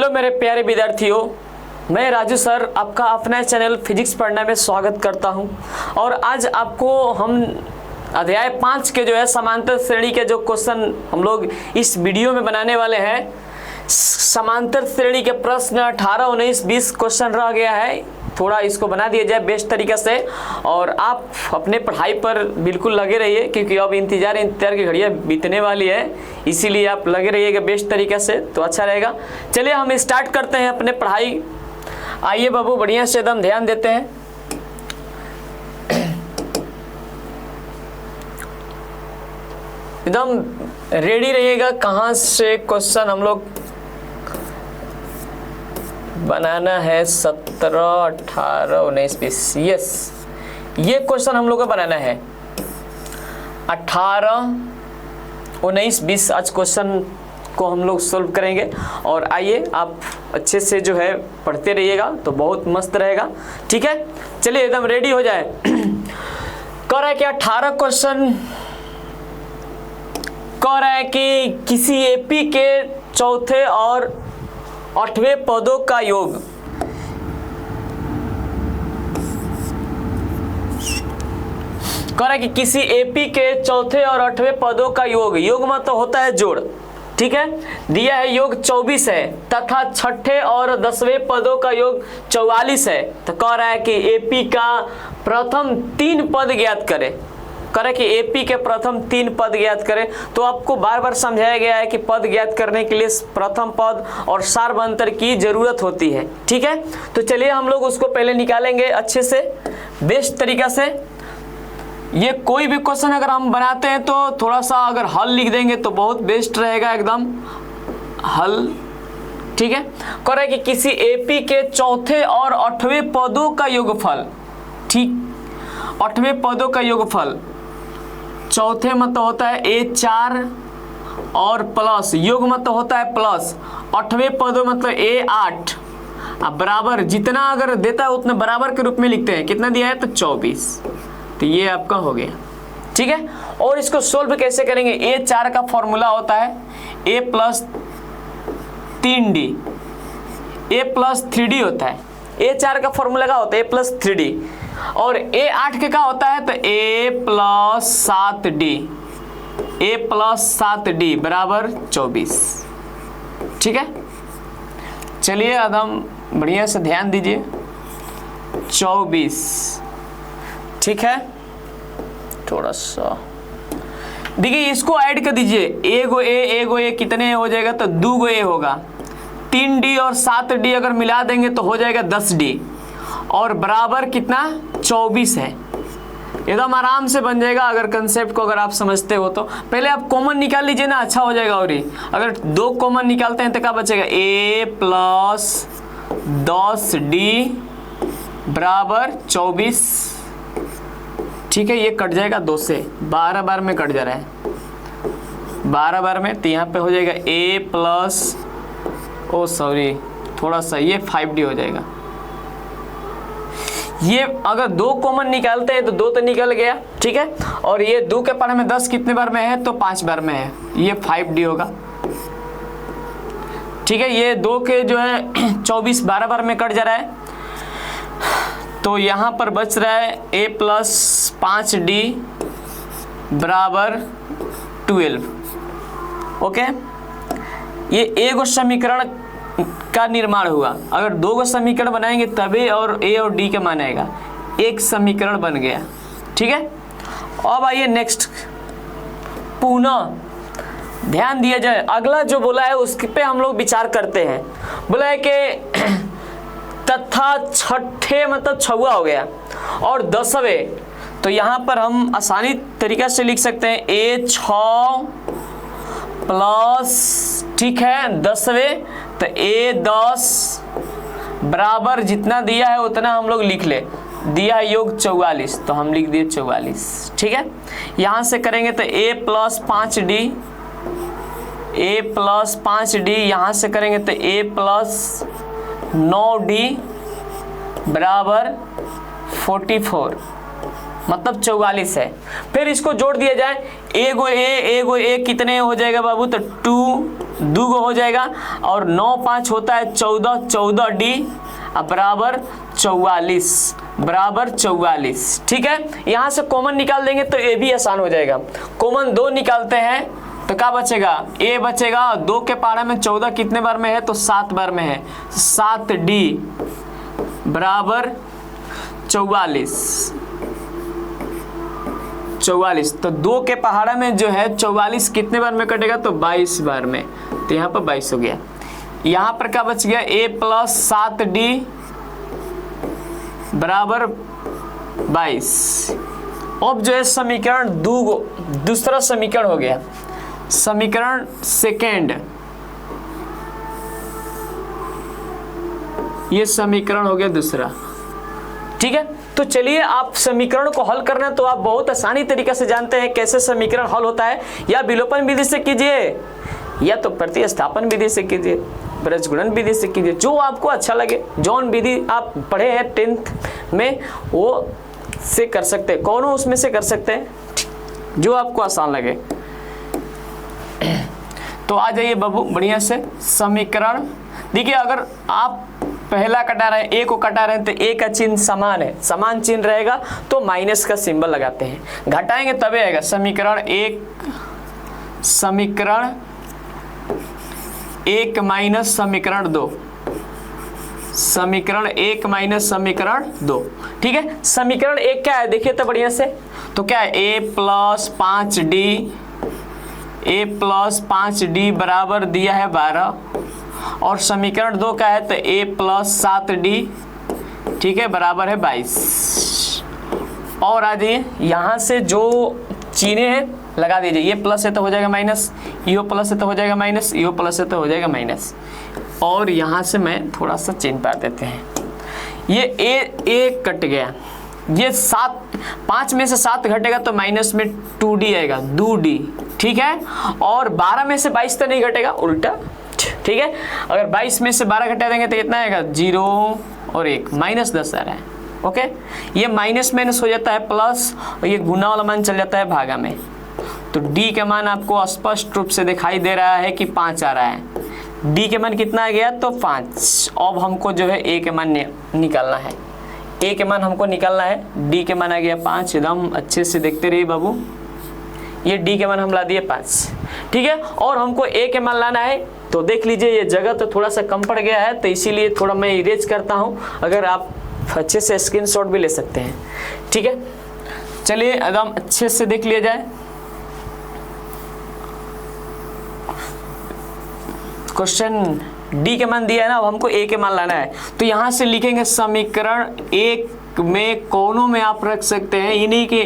Hello मेरे प्यारे विद्यार्थियों, मैं राजू सर आपका अपना चैनल फिजिक्स पढ़ने में स्वागत करता हूं। और आज आपको हम अध्याय 5 के जो है समांतर श्रेणी के जो क्वेश्चन हम लोग इस वीडियो में बनाने वाले हैं। समांतर श्रेणी के प्रश्न 18, 19, 20 क्वेश्चन रह गया है, थोड़ा इसको बना दिया जाए बेस्ट तरीके से। और आप अपने पढ़ाई पर बिल्कुल लगे रहिए, क्योंकि अब इंतजार की घड़ियाँ बीतने वाली है, इसीलिए आप लगे रहिएगा बेस्ट तरीके से, तो अच्छा रहेगा। चलिए हम स्टार्ट करते हैं अपने पढ़ाई। आइए बाबू, बढ़िया से एकदम ध्यान देते हैं। एकदम रेडी रहिएगा, कहाँ से क्वेश्चन हम लोग बनाना है। 17, 18, 19, 20, यस, ये क्वेश्चन हम लोग को बनाना है। 18, 19, 20 आज क्वेश्चन को हम लोग सोल्व करेंगे। और आइए आप अच्छे से जो है पढ़ते रहिएगा तो बहुत मस्त रहेगा, ठीक है। चलिए एकदम रेडी हो जाए। कह रहा है कि 18 क्वेश्चन कह रहा है कि किसी एपी के चौथे और 8वें पदों का योग कह रहा है कि किसी एपी के चौथे और 8वें पदों का योग मतलब होता है जोड़, ठीक है। दिया है योग 24 है तथा छठे और 10वें पदों का योग 44 है। तो कह रहा है कि एपी का प्रथम 3 पद ज्ञात करें। करें कि एपी के प्रथम 3 पद ज्ञात करें। तो आपको बार बार समझाया गया है कि पद ज्ञात करने के लिए प्रथम पद और सार्वभौमिक की जरूरत होती है, ठीक है। तो चलिए हम लोग उसको पहले निकालेंगे अच्छे से बेस्ट तरीका से। ये कोई भी क्वेश्चन अगर हम बनाते हैं तो थोड़ा सा अगर हल लिख देंगे तो बहुत बेस्ट रहेगा, एकदम हल, ठीक है। कह रहा है कि किसी एपी के चौथे और 8वें पदों का योगफल, ठीक, 8वें पदों का योगफल, चौथे मतलब होता है A4 और प्लस योग मतलब होता है प्लस 8वें पदों मतलब A8 बराबर, जितना अगर देता है उतना बराबर के रूप में लिखते हैं। कितना दिया है तो 24, तो ये आपका हो गया, ठीक है। और इसको सोल्व कैसे करेंगे? A4 का फॉर्मूला होता है A + 3D, A + 3D होता है। A4 का फॉर्मूला क्या होता है? A + 3D। और A8 के क्या होता है? तो A + 7D, A + 7D बराबर 24, ठीक है। चलिए एकदम बढ़िया से ध्यान दीजिए। 24, ठीक है। थोड़ा सा देखिए, इसको ऐड कर दीजिए। एगो ए कितने हो जाएगा? तो 2 A होगा। 3D और 7D अगर मिला देंगे तो हो जाएगा 10D और बराबर कितना? 24 है। एकदम आराम से बन जाएगा अगर कंसेप्ट को अगर आप समझते हो तो। पहले आप कॉमन निकाल लीजिए ना, अच्छा हो जाएगा। और ये अगर 2 कॉमन निकालते हैं तो क्या बचेगा? A + 10D बराबर 24, ठीक है। ये कट जाएगा 2 से, 12 बार में कट जा रहा है, 12 बार में। तो यहाँ पे हो जाएगा A + थोड़ा सा ये 5D हो जाएगा। ये अगर 2 कॉमन निकालते हैं तो 2 तो निकल गया, ठीक है। और ये 2 के पढ़े में 10 कितने बार में है? तो 5 बार में है, ये 5D होगा, ठीक है। ये 2 के जो है 24 12 बार में कट जा रहा है, तो यहाँ पर बच रहा है A + 5D बराबर 12, ओके। ये एक समीकरण का निर्माण हुआ। अगर 2 समीकरण बनाएंगे तभी और A और D के मान आएगा। एक समीकरण बन गया, ठीक है। अब आइए नेक्स्ट, पुनः ध्यान दिया जाए। अगला जो बोला है उस पे हम लोग विचार करते हैं। बोला है कि तथा छठे मतलब 6वां हो गया और 10वें, तो यहाँ पर हम आसानी तरीका से लिख सकते हैं A6 प्लस, ठीक है, 10वें, तो A10 बराबर जितना दिया है उतना हम लोग लिख ले। दिया है योग 44, तो हम लिख दिए 44, ठीक है। यहाँ से करेंगे तो A + 5D, A + 5D, यहाँ से करेंगे तो A + 9D बराबर 44, मतलब 44 है। फिर इसको जोड़ दिया जाए, एगो ए कितने हो जाएगा बाबू? तो 2 2 हो जाएगा और 9 5 होता है 14, 14D बराबर 44, ठीक है। यहाँ से कॉमन निकाल देंगे तो ये भी आसान हो जाएगा। कॉमन 2 निकालते हैं तो क्या बचेगा, ए बचेगा। 2 के पारा में 14 कितने बार में है तो 7 बार में है, 7D बराबर 44। तो 2 के पहाड़ा में जो है 44 कितने बार में कटेगा तो 22 बार में, तो यहाँ पर 22 हो गया। यहाँ पर क्या बच गया, a प्लस 7D बराबर 22। अब जो है समीकरण दूसरा समीकरण हो गया, समीकरण सेकेंड, ये समीकरण हो गया दूसरा, ठीक है। तो चलिए आप समीकरण को हल करना तो आप बहुत आसानी तरीके से जानते हैं कैसे समीकरण हल होता है। या विलोपन विधि से कीजिए या तो प्रतिस्थापन विधि से कीजिए, ब्रजगुणन विधि से कीजिए, जो आपको अच्छा लगे। जौन विधि आप पढ़े हैं 10th में वो से कर सकते हैं, कौन उसमें से कर सकते हैं, जो आपको आसान लगे। तो आ जाइए बाबू बढ़िया से समीकरण। देखिए अगर आप पहला कटा रहे हैं, ए को कटा रहे हैं तो ए का चिन्ह समान है, समान चिन्ह रहेगा तो माइनस का सिंबल लगाते हैं, घटाएंगे तभी आएगा। समीकरण 1 माइनस समीकरण 2, समीकरण 1 माइनस समीकरण 2, ठीक है। समीकरण 1 क्या है देखिए तो बढ़िया से, तो क्या है a प्लस 5d बराबर दिया है 12, और समीकरण 2 का है तो a प्लस 7d, ठीक है, बराबर है 22। और आ जाइए यहाँ से जो चीनें हैं लगा दीजिए, ये प्लस है तो हो जाएगा माइनस, यो प्लस है तो हो जाएगा माइनस, यो प्लस है तो हो जाएगा माइनस। और यहाँ से मैं थोड़ा सा चिन्ह पार देते हैं, ये ए कट गया, ये 5 में से 7 घटेगा तो माइनस में 2d आएगा, 2d, ठीक है। और 12 में से 22 तो नहीं घटेगा, उल्टा, ठीक है। अगर 22 में से 12 घटा देंगे तो कितना आएगा, 0 और 1, -10 आ रहा है, ओके। ये माइनस माइनस हो जाता है प्लस, और ये गुना वाला मान चल जाता है भागा में। तो d का मान आपको स्पष्ट रूप से दिखाई दे रहा है कि 5 आ रहा है। d के मान कितना आ गया तो 5। अब हमको जो है a के मान निकालना है, a के मान हमको निकालना है। d के मान आ गया 5, एकदम अच्छे से देखते रहिए बाबू, ये d के मान हम ला दिए 5, ठीक है। और हमको a के मान लाना है, तो देख लीजिए ये जगह तो थोड़ा सा कम पड़ गया है, तो इसीलिए थोड़ा मैं इरेज करता हूँ, अगर आप अच्छे से स्क्रीनशॉट भी ले सकते हैं, ठीक है। चलिए एकदम अच्छे से देख लिया जाए। क्वेश्चन डी के मान दिया है ना, अब हमको ए के मान लाना है। तो यहाँ से लिखेंगे समीकरण 1 में कोनों में आप रख सकते हैं, इन्हीं की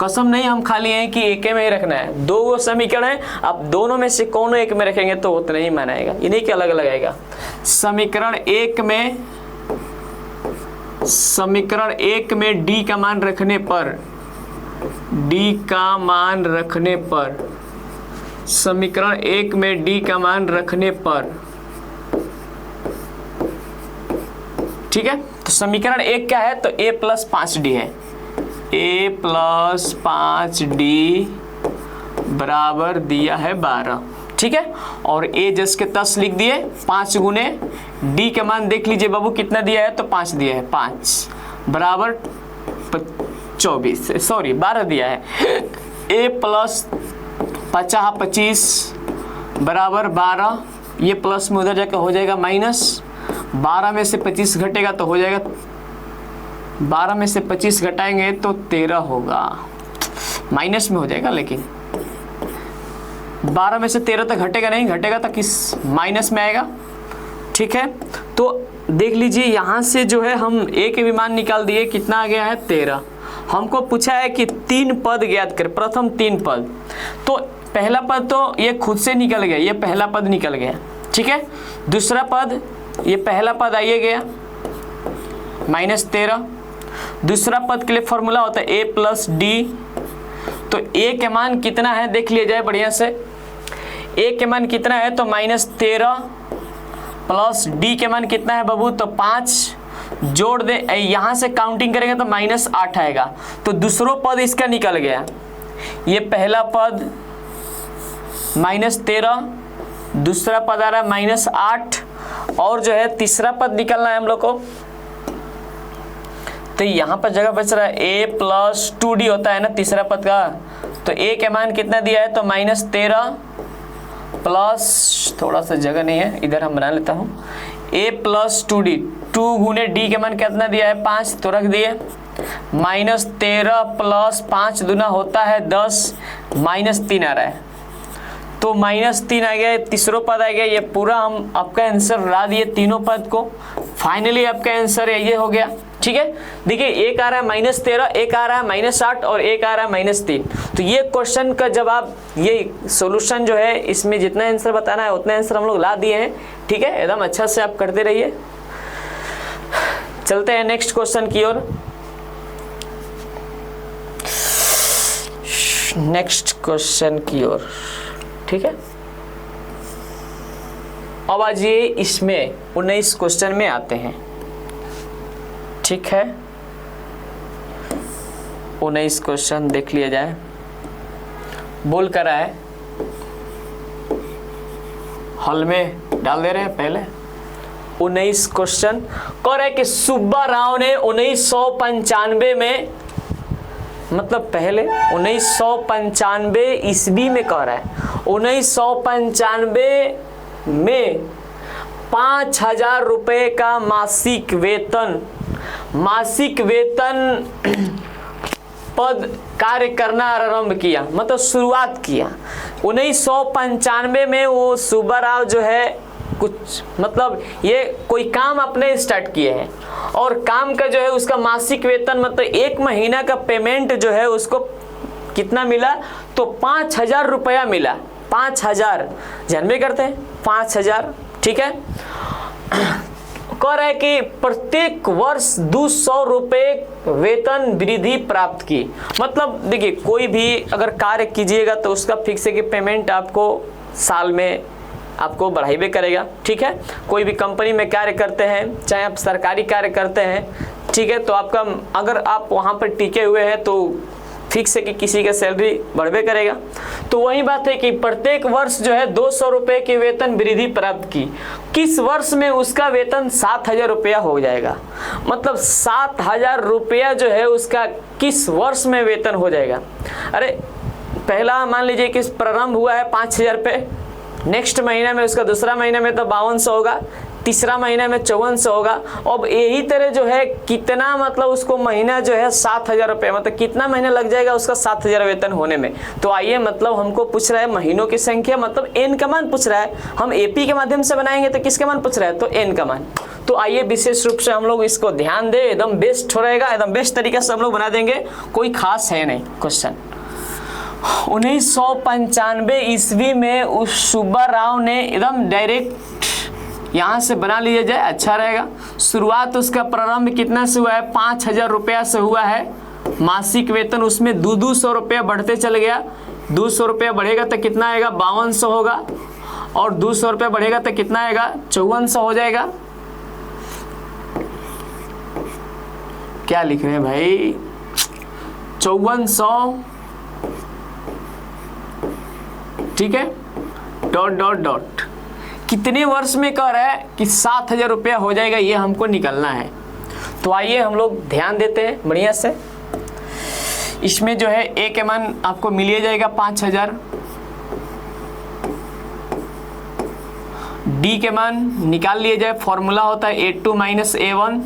कसम नहीं हम खाली हैं कि एक में ही रखना है। 2 समीकरण है, आप दोनों में से कोनों एक में रखेंगे तो उतना ही मान आएगा, इन्हीं के अलग अलग आएगा। समीकरण 1 में डी का मान रखने पर, समीकरण 1 में डी का मान रखने पर, ठीक है। तो समीकरण 1 क्या है तो a प्लस 5d है, a प्लस 5d बराबर दिया है 12, ठीक है। और a जस के तस लिख दिए, 5 गुने d के मान देख लीजिए बाबू कितना दिया है तो 5 दिया है, 5 बराबर 12 दिया है। a प्लस 25 बराबर 12, ये प्लस में उधर जाकर हो जाएगा माइनस, 12 में से 25 घटेगा तो हो जाएगा, 12 में से 25 घटाएंगे तो 13 होगा, माइनस में हो जाएगा, लेकिन 12 में से 13 तक घटेगा नहीं, घटेगा तो किस माइनस में आएगा, ठीक है। तो देख लीजिए यहाँ से जो है हम a के विमान निकाल दिए, कितना आ गया है 13। हमको पूछा है कि 3 पद ज्ञात कर, प्रथम 3 पद, तो पहला पद तो ये खुद से निकल गया, ये पहला पद निकल गया, ठीक है। दूसरा पद, ये पहला पद आइए गया -13, दूसरा पद के लिए फॉर्मूला होता है a प्लस डी। तो a के मान कितना है देख लिया जाए बढ़िया से, a के मान कितना है तो -13 प्लस d के मान कितना है बाबू तो 5, जोड़ दे, यहाँ से काउंटिंग करेंगे तो -8 आएगा। तो दूसरा पद इसका निकल गया, ये पहला पद -13 दूसरा पद आ रहा है -8 और जो है तीसरा पद निकलना है हम लोग को। तो यहाँ पर जगह बच रहा है a + 2d होता है ना तीसरा पद का। तो a के मान कितना दिया है तो -13 प्लस, थोड़ा सा जगह नहीं है इधर हम बना लेता हूँ, a + 2d, 2 गुने d के मान कितना दिया है 5 तो रख दिए, -13 + 5 दूना होता है 10, -3 आ रहा है तो -3 आ गया, तीसरा पद आ गया। ये पूरा हम आपका आंसर ला दिए तीनों पद को। फाइनली आपका आंसर ये हो गया। ठीक है, देखिए एक आ रहा है -13, एक आ रहा है -8 और एक आ रहा है -3। तो ये क्वेश्चन का जवाब, ये सॉल्यूशन जो है इसमें जितना आंसर बताना है उतना आंसर हम लोग ला दिए हैं। ठीक है, एकदम अच्छा से आप करते रहिए। चलते हैं नेक्स्ट क्वेश्चन की ओर। नेक्स्ट क्वेश्चन की ओर, ठीक है। अब आज ये इसमें 19 क्वेश्चन में आते हैं। ठीक है, 19 क्वेश्चन देख लिया जाए। बोल कर है, हॉल में डाल दे रहे हैं पहले। 19 क्वेश्चन कह रहे कि सुब्बा राव ने 1995 में, मतलब पहले 1995 ईस्वी में कह रहा है, 1995 में 5,000 रुपये का मासिक वेतन पद कार्य करना आरंभ किया, मतलब शुरुआत किया। 1995 में वो सुब्बा राव जो है कुछ, मतलब ये कोई काम अपने स्टार्ट किए हैं और काम का जो है उसका मासिक वेतन, मतलब 1 महीना का पेमेंट जो है उसको कितना मिला तो 5,000 रुपया मिला। 5,000 जानबे करते हैं 5,000। ठीक है, कह रहा है कि प्रत्येक वर्ष 200 रुपये वेतन वृद्धि प्राप्त की। मतलब देखिए कोई भी अगर कार्य कीजिएगा तो उसका फिक्स है कि पेमेंट आपको साल में आपको बढ़ाइबे करेगा। ठीक है, कोई भी कंपनी में कार्य करते हैं, चाहे आप सरकारी कार्य करते हैं, ठीक है, तो आपका अगर आप वहाँ पर टिके हुए हैं तो फिक्स है कि किसी का सैलरी बढ़बे करेगा। तो वही बात है कि प्रत्येक वर्ष जो है 200 रुपये की वेतन वृद्धि प्राप्त की। किस वर्ष में उसका वेतन 7,000 रुपया हो जाएगा, मतलब 7,000 रुपया जो है उसका किस वर्ष में वेतन हो जाएगा। अरे पहला मान लीजिए कि प्रारंभ हुआ है 5,000 रुपये, नेक्स्ट महीना में उसका दूसरा महीना में तो 5200 होगा, तीसरा महीना में 5400 होगा। अब यही तरह जो है कितना, मतलब उसको महीना जो है 7,000 रुपये, मतलब कितना महीना लग जाएगा उसका 7,000 वेतन होने में। तो आइए, मतलब हमको पूछ रहा है महीनों की संख्या, मतलब एन का मान पूछ रहा है। हम एपी के माध्यम से बनाएंगे तो किसका मान पूछ रहा है, तो एन का मान। तो आइए विशेष रूप से हम लोग इसको ध्यान दे, एकदम बेस्ट हो रहेगा, एकदम बेस्ट तरीके से हम लोग बना देंगे, कोई खास है नहीं क्वेश्चन। 1995 ईस्वी में उस सुब्बा राव ने एकदम डायरेक्ट यहाँ से बना लिया जाए, अच्छा रहेगा। शुरुआत उसका प्रारंभ कितना से हुआ है, 5,000 रुपया से हुआ है मासिक वेतन। उसमें 200 रुपया बढ़ते चल गया, 200 रुपया बढ़ेगा तो कितना आएगा 5200 होगा, और 200 रुपया बढ़ेगा तो कितना आएगा 5400 हो जाएगा। क्या लिख रहे हैं भाई, 5400, ठीक है, डॉट डॉट डॉट। कितने वर्ष में कह रहा है कि 7,000 रुपया हो जाएगा, ये हमको निकलना है। तो आइए हम लोग ध्यान देते हैं बढ़िया से। इसमें जो है ए के मान आपको मिल जाएगा 5,000, डी के मान निकाल लिए जाए, फॉर्मूला होता है A2 - A1,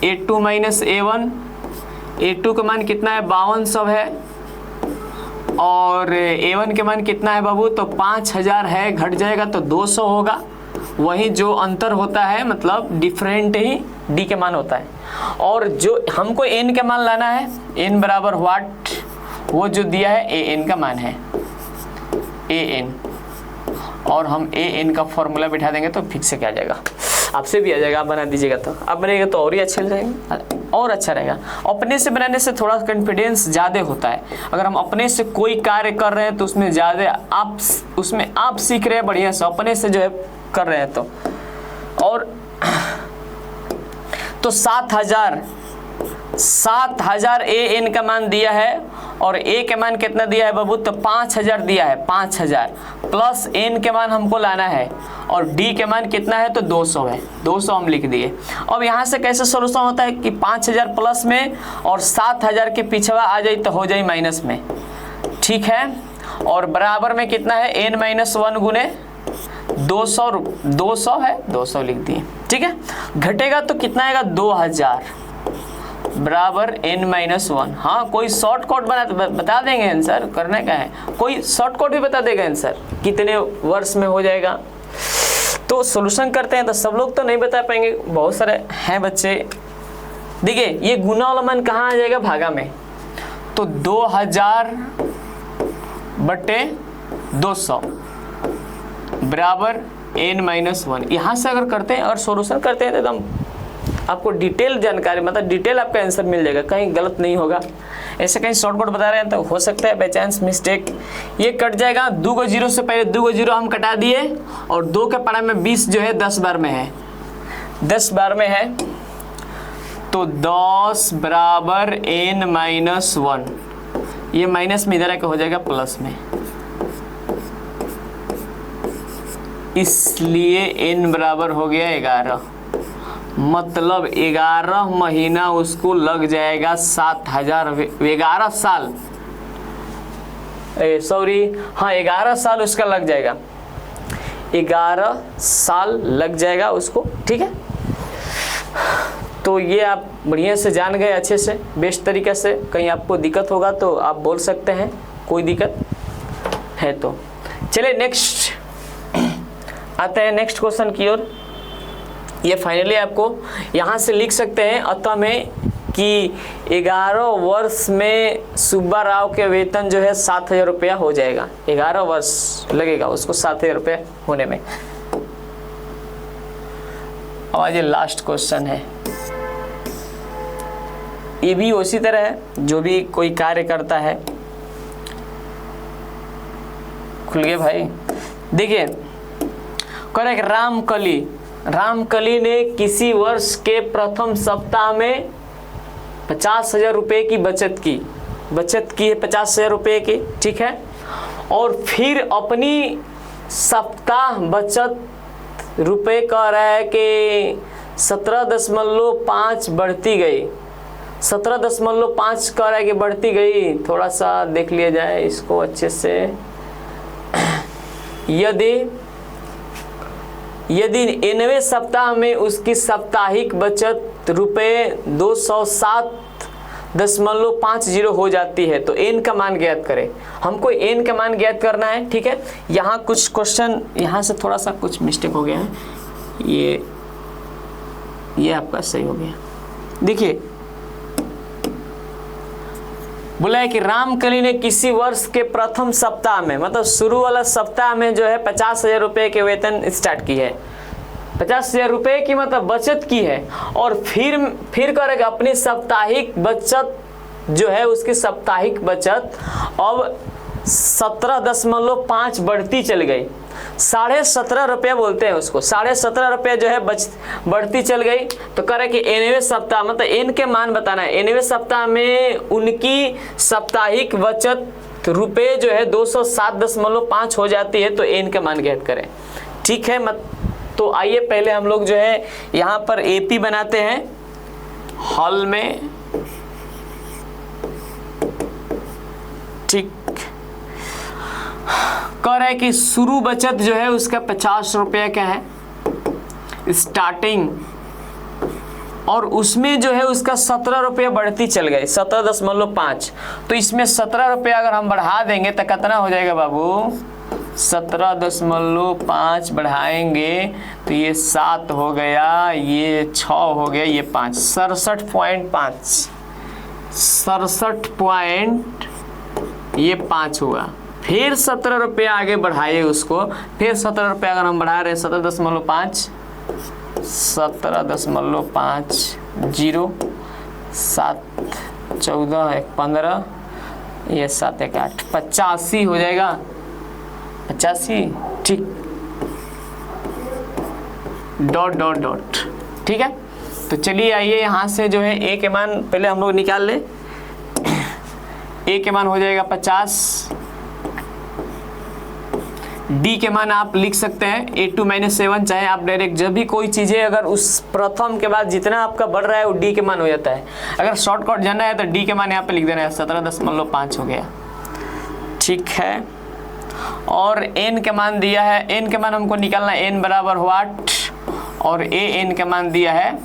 A2 - A1, A2 का मान कितना है 5200 है, और A1 के मान कितना है बाबू, तो 5,000 है, घट जाएगा तो 200 होगा। वही जो अंतर होता है, मतलब डिफरेंट ही डी के मान होता है। और जो हमको एन का मान लाना है, एन बराबर व्हाट, वो जो दिया है ए एन का मान है, ए एन, और हम ए एन का फॉर्मूला बिठा देंगे तो फिक्स से क्या आ जाएगा, आपसे भी आ जाएगा, आप बना दीजिएगा तो आप बनेगा तो और ही अच्छा रहेगा, और अच्छा रहेगा। अपने से बनाने से थोड़ा कॉन्फिडेंस ज़्यादा होता है। अगर हम अपने से कोई कार्य कर रहे हैं तो उसमें ज़्यादा आप सीख रहे हैं बढ़िया से, अपने से जो है कर रहे हैं तो। और तो 7,000 7000 ए एन का मान दिया है और ए के मान कितना दिया है बाबू, तो 5000 दिया है, 5000 प्लस एन के मान हमको लाना है और डी के मान कितना है, तो 200 है, 200 हम लिख दिए। अब यहाँ से कैसे सोल्यूशन होता है कि 5000 प्लस में और 7000 के पिछवा आ जाए तो हो जाए माइनस में, ठीक है। और बराबर में कितना है, n माइनस 1 गुने 200 है, 200 लिख दिए, ठीक है। घटेगा तो कितना आएगा, 2000 बराबर n माइनस 1। हाँ, कोई शॉर्ट कट बता देंगे आंसर, करने का है, कोई शॉर्ट कट भी बता देगा आंसर कितने वर्ष में हो जाएगा। तो सॉल्यूशन करते हैं, तो सब लोग तो नहीं बता पाएंगे, बहुत सारे हैं बच्चे। देखिए ये गुना वाला मान कहाँ आ जाएगा, भागा में, तो 2000 बटे 200 बराबर n माइनस 1। यहाँ से अगर करते हैं और सॉल्यूशन करते हैं तो एकदम आपको डिटेल जानकारी, मतलब डिटेल आपका आंसर मिल जाएगा, कहीं गलत नहीं होगा। ऐसे कहीं शॉर्टकट बता रहे हैं तो हो सकता है बाई चांस मिस्टेक, ये कट जाएगा। 2 को 0 से पहले 2 को 0 हम कटा दिए और 2 के पारा में 20 जो है 10 बार में है, 10 बार में है, तो 10 बराबर n माइनस 1। ये माइनस में इधर आके हो जाएगा प्लस में, इसलिए n बराबर हो गया 11। मतलब 11 महीना उसको लग जाएगा 7000, 11 साल, सॉरी हाँ 11 साल उसका लग जाएगा, 11 साल लग जाएगा उसको, ठीक है। तो ये आप बढ़िया से जान गए अच्छे से, बेस्ट तरीके से। कहीं आपको दिक्कत होगा तो आप बोल सकते हैं, कोई दिक्कत है तो। चलिए नेक्स्ट आते हैं नेक्स्ट क्वेश्चन की ओर। ये फाइनली आपको यहाँ से लिख सकते हैं अतः में कि 11 वर्ष में सुब्बा राव के वेतन जो है 7000 रुपया हो जाएगा, 11 वर्ष लगेगा उसको 7000 रुपया होने में। अब आज ये लास्ट क्वेश्चन है, ये भी उसी तरह है, जो भी कोई कार्य करता है। खुल गए भाई। देखिए करेक्ट, रामकली ने किसी वर्ष के प्रथम सप्ताह में 50,000 रुपये की बचत की है 50,000 रुपये की, ठीक है। और फिर अपनी सप्ताह बचत रुपये कह रहा है कि 17.5 बढ़ती गई, 17.5 कह रहा है कि बढ़ती गई। थोड़ा सा देख लिया जाए इसको अच्छे से। यदि 90वें सप्ताह में उसकी साप्ताहिक बचत रुपये 207.50 हो जाती है तो n का मान ज्ञात करें। हमको n का मान ज्ञात करना है, ठीक है। यहाँ कुछ क्वेश्चन यहाँ से थोड़ा सा कुछ मिस्टेक हो गया है, ये आपका सही हो गया। देखिए बोला है कि रामकली ने किसी वर्ष के प्रथम सप्ताह में, मतलब शुरू वाला सप्ताह में जो है 50,000 रुपये के वेतन स्टार्ट की है, 50,000 रुपये की मतलब बचत की है। और फिर करेगा अपनी साप्ताहिक बचत जो है, उसकी साप्ताहिक बचत अब 17.5 बढ़ती चल गई, 17.5 रुपये बोलते हैं उसको, 17.5 रुपये जो है बढ़ती चल गई। तो करे कि 90वें सप्ताह, मतलब n के मान बताना है, 90वें सप्ताह में उनकी साप्ताहिक बचत रुपये जो है 207.5 हो जाती है, तो n का मान ज्ञात करें, ठीक है। तो आइए पहले हम लोग जो है यहाँ पर AP बनाते हैं हॉल में, ठीक। कह रहा है कि शुरू बचत जो है उसका 50 रुपये का है स्टार्टिंग, और उसमें जो है उसका 17 रुपये बढ़ती चल गई, 17.5। तो इसमें 17 रुपये अगर हम बढ़ा देंगे तो कितना हो जाएगा बाबू, 17.5 बढ़ाएंगे तो ये 7 हो गया, ये 6 हो गया, ये 5, 67.5 हुआ। फिर 17 रुपये आगे बढ़ाइए उसको, फिर 17 रुपये अगर हम बढ़ा रहे हैं 17.5, 0 7 14 1 15, ये 7 1 8, 85 हो जाएगा, 85, ठीक, डॉट डॉट डॉट, ठीक है। तो चलिए आइए यहाँ से जो है ए के मान पहले हम लोग निकाल ले। ए के मान हो जाएगा 50, डी के मान आप लिख सकते हैं 8 - 7, चाहे आप डायरेक्ट जब भी कोई चीज़ें अगर उस प्रथम के बाद जितना आपका बढ़ रहा है वो डी के मान हो जाता है। अगर शॉर्टकट जाना है तो डी के मान यहाँ पे लिख देना है, 17.5 हो गया। ठीक है, और एन के मान दिया है, एन के मान हमको निकालना है, एन बराबर वाट, और ए एन के मान दिया है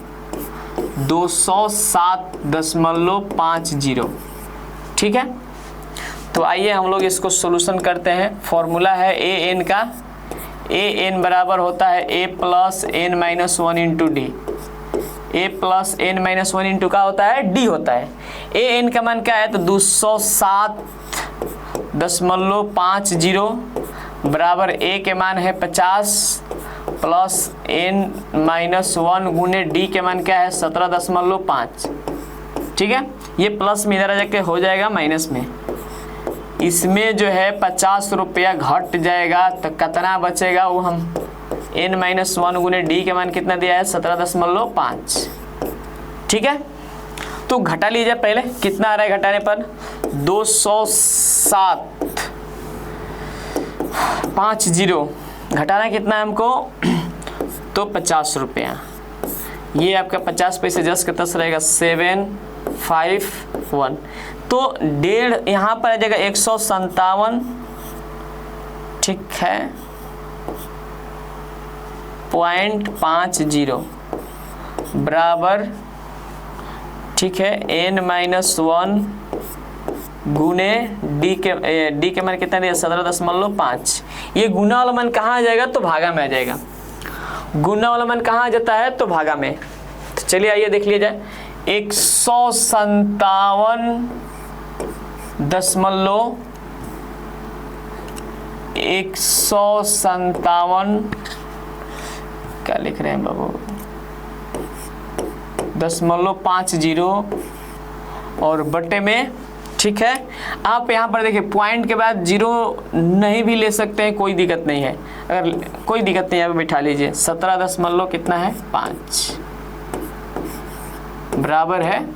207.50। ठीक है, तो आइए हम लोग इसको सॉल्यूशन करते हैं। फॉर्मूला है ए एन का, ए एन बराबर होता है A plus N minus 1 into D. A plus N minus 1 into का होता है डी होता है। ए एन का मान क्या है तो 207.50 बराबर ए के मान है 50 प्लस एन माइनस 1 गुने डी के मान क्या है 17.5। ठीक है, ये प्लस में इधर आ जाके हो जाएगा माइनस में, इसमें जो है 50 रुपया घट जाएगा तो कितना बचेगा वो हम n माइनस 1 गुने डी के मान कितना दिया है 17.5। ठीक है, तो घटा लीजिए पहले, कितना आ रहा है घटाने पर 207.50 घटाना कितना है हमको तो 50 रुपया, ये आपका 50 पैसे 10 के 10 रहेगा 751, तो डेढ़ यहाँ पर आ जाएगा 157। ठीक है, .50 बराबर, ठीक है, n माइनस 1 गुने डी के मान कितना दिया 17.5। ये गुना वाला मान कहाँ आ जाएगा तो भागा में आ जाएगा, गुना वाला मान कहाँ आ जाता है तो भागा में। तो चलिए आइए देख लिया जाए, 157 क्या लिख रहे हैं बाबू 0.50 और बटे में। ठीक है, आप यहाँ पर देखिए पॉइंट के बाद 0 नहीं भी ले सकते हैं, कोई दिक्कत नहीं है, अगर कोई दिक्कत नहीं है यहाँ पे बिठा लीजिए। 17 कितना है 5 बराबर है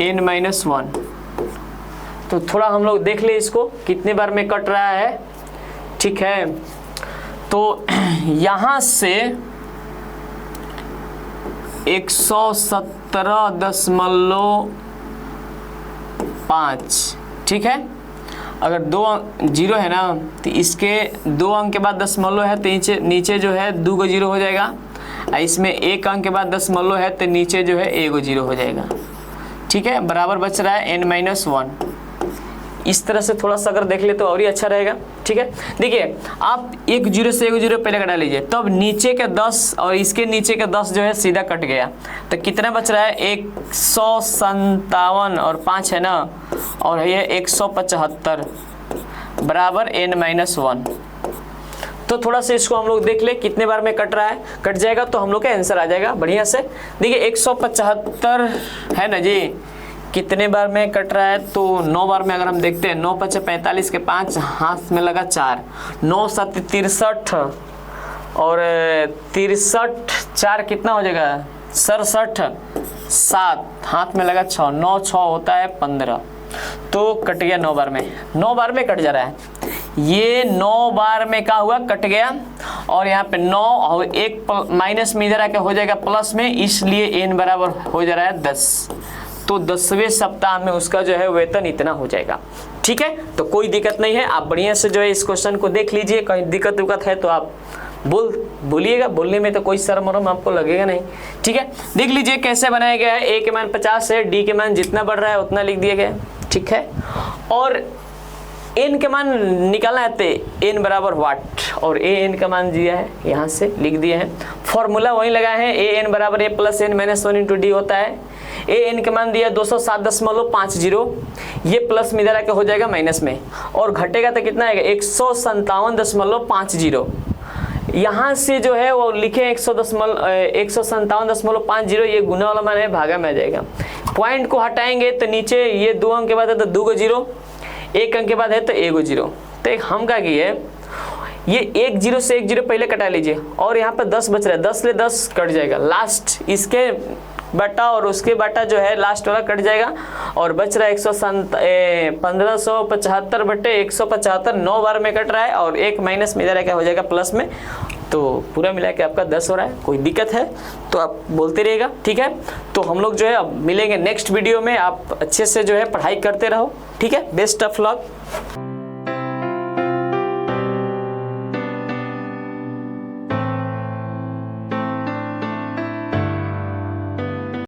n माइनस 1। तो थोड़ा हम लोग देख ले इसको कितने बार में कट रहा है। ठीक है, तो यहाँ से 117.5। ठीक है, अगर 2 0 है ना तो इसके 2 अंक के बाद दशमलव है तो नीचे जो है 2 को 0 हो जाएगा, इसमें 1 अंक के बाद दशमलव है तो नीचे जो है 1 को 0 हो जाएगा। ठीक है, बराबर बच रहा है n माइनस 1। इस तरह से थोड़ा सा अगर देख ले तो और ही अच्छा रहेगा। ठीक है, देखिए आप 1 0 से 1 0 पहले घटा लीजिए, तब नीचे के 10 और इसके नीचे के 10 जो है सीधा कट गया, तो कितना बच रहा है 157 और 5 है ना, और ये 175 बराबर n माइनस 1। तो थोड़ा सा इसको हम लोग देख ले कितने बार में कट रहा है, कट जाएगा तो हम लोग का आंसर आ जाएगा बढ़िया से। देखिए 175 है ना जी, कितने बार में कट रहा है तो 9 बार में अगर हम देखते हैं 9 5 45 के 5 हाथ में लगा 4, 9 7 63 और 63 4 कितना हो जाएगा 67, 7 हाथ में लगा 6, 9 6 होता है 15, तो कट गया 9 बार में, 9 बार में कट जा रहा है। ये 9 बार में क्या हुआ कट गया, और यहाँ पे 9 और 1 माइनस में इधर आके हो जाएगा प्लस में, इसलिए n बराबर हो जा रहा है 10। तो 10वें सप्ताह में उसका जो है वेतन इतना हो जाएगा। ठीक है, तो कोई दिक्कत नहीं है, आप बढ़िया से जो है इस क्वेश्चन को देख लीजिए, कहीं दिक्कत उक्कत है तो आप बोलिएगा, बोलने में तो कोई शर्म वरम आपको लगेगा नहीं। ठीक है, देख लीजिए कैसे बनाया गया है। ए के मान 50 है, डी के मान जितना बढ़ रहा है उतना लिख दिया गया। ठीक है, और एन के मान निकालना है तो एन बराबर वाट, और ए एन का मान दिया है यहाँ से लिख दिए हैं, फॉर्मूला वही लगा है, ए एन बराबर A plus N minus 1 into D होता है। ए एन का मान दिया 207.50, ये प्लस में इधर आके हो जाएगा माइनस में, और घटेगा तो कितना आएगा 157.50। यहाँ से जो है वो लिखे 157.50, ये गुना वाला मान है, भागा में आ जाएगा। पॉइंट को हटाएंगे तो नीचे ये 2 अंक के बाद है तो 2 को 0, 1 अंक के बाद है तो 1 को 0। तो हम क्या किए ये 1 0 से 1 0 पहले कटा लीजिए और यहाँ पे 10 बच रहा है, 10 ले 10 कट जाएगा, लास्ट इसके बटा और उसके बटा जो है लास्ट वाला कट जाएगा और बच रहा है 1575 बटे 175, 9 बार में कट रहा है और एक माइनस में इधर है क्या हो जाएगा प्लस में, तो पूरा मिला के आपका 10 हो रहा है। कोई दिक्कत है तो आप बोलते रहिएगा, ठीक है। तो हम लोग जो है अब मिलेंगे नेक्स्ट वीडियो में, आप अच्छे से जो है पढ़ाई करते रहो, ठीक है। Best of luck.